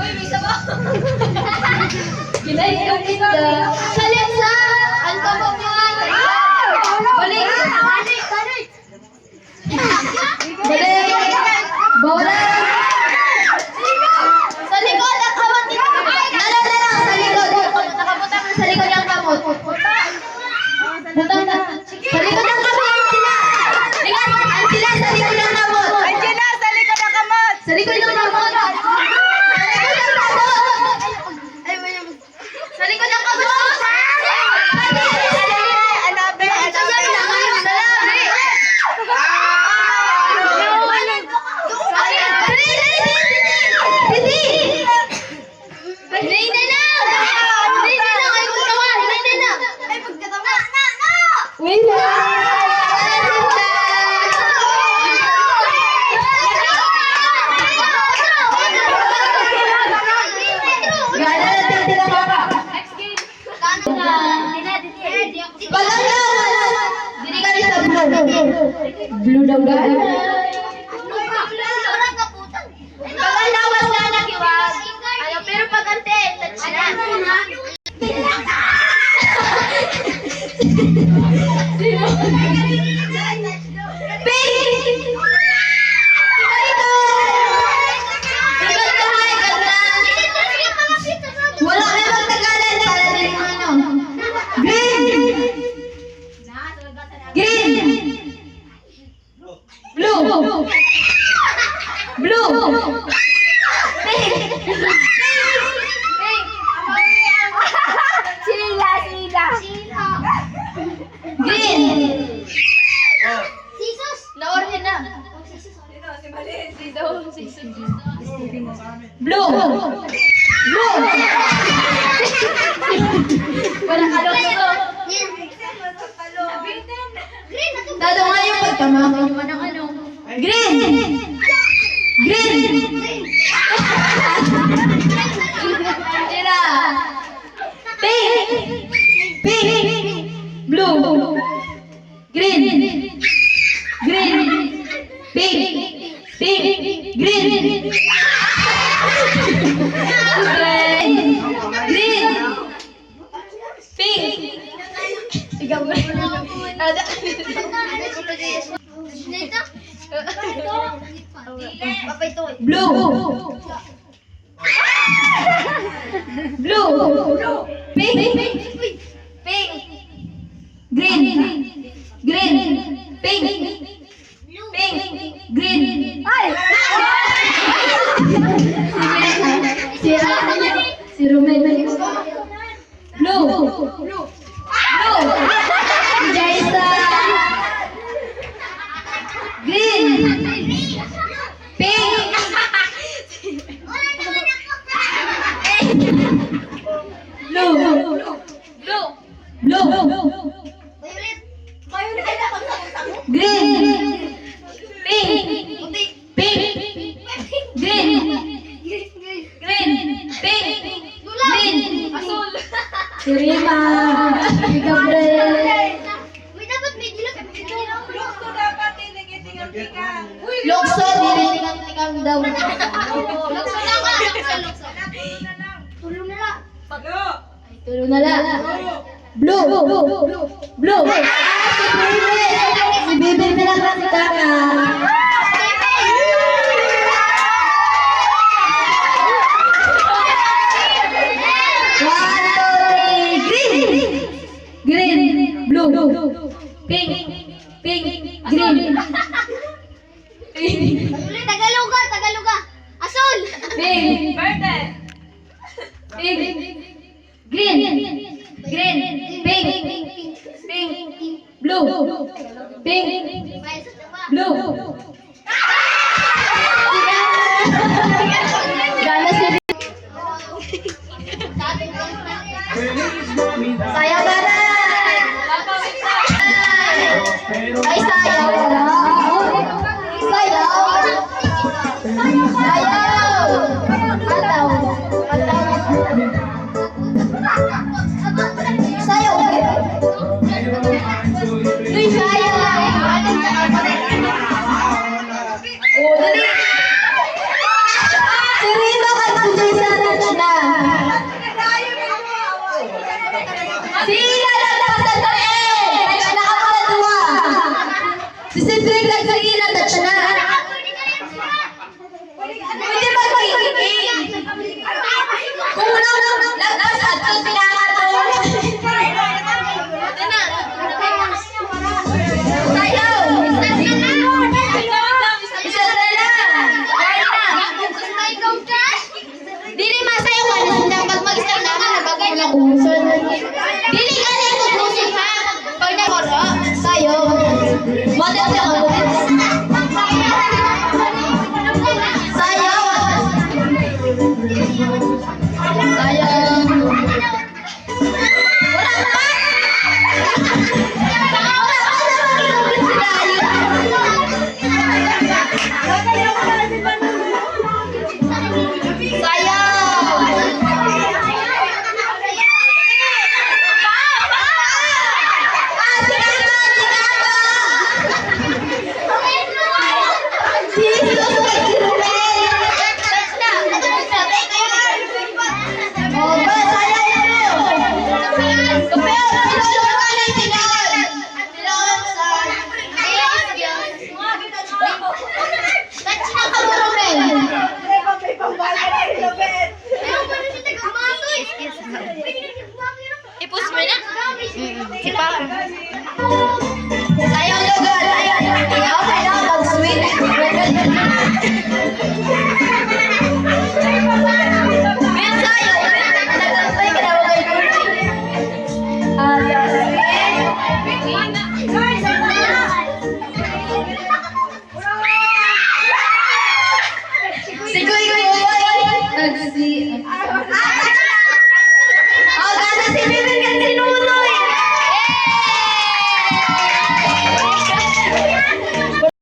Uy, may sabaw. Kinainom kita. Salita! Ang kababuan! Balik! Balik! Bola! Sa likod ang kamot dito! Nala! Sa likod! Nakabutang sa likod yung kamot. Butang na! Sa likod ang kamot! Angela! Sa likod ang kamot! Angela, sa likod ng kamot! Sa likod ng kamot! Sa likod ng kamot! Anabe! Blue daw guys. Pagalawas na nakiwag. Ano, pero pag ante, touch na. Wala na magtagalan para din ano. Green! Blue! Blue! Pink! Sila! Green! Sisos! Naorhin na. Blue! Blue! Wala kalong ko. Dado nga yung pagtama mo ng ano. Green! Green! Angela! Pink! Pink! Blue! Green! Green! Pink! Pink! Green! Green! Pink! Ikaw ba? Blue! Blue! Pink! Pink! Green! Green! Pink! Pink! Green! Ay! Si Rumen. Blue! Blue! Jaisa! Green! Pink! Blue! Blue! Green! Pink! Pink! Green! Green! Pink! Green! Asul! Si Rima! Si Gabriel! Lokso! Dinitingang daw. Lokso lang. Tulong na lang. Tulong na lang. Blue! Blue! Si Bibel na lang si Kaka. Green, blue, pink, green. Tagaluga. Asul. Pink. Pink. Green, pink, blue, pink, blue. Ganas ni Sayang banget. Ay, sayang. Si Ina nagtasan na eh! Touch na ka pala tuwa! Si Cedric nagsigila, touch na! Pwede ba magiging? Kung walang lagpas at ito sinangato! Sayaw! Isa na lang! Dili masayaw ka na sila pag mag-start naman na bago mo lang uson. Dili ka na tutusin ha. Pag nagoro, sayo. Model siya ko. Sayo. Sayo. Wala pa. Ipus mo na? Si Papa. Ayaw lugar. Okay na, mag-sweet. Ben, sayo. Nagtantay ka na mga si Kuy.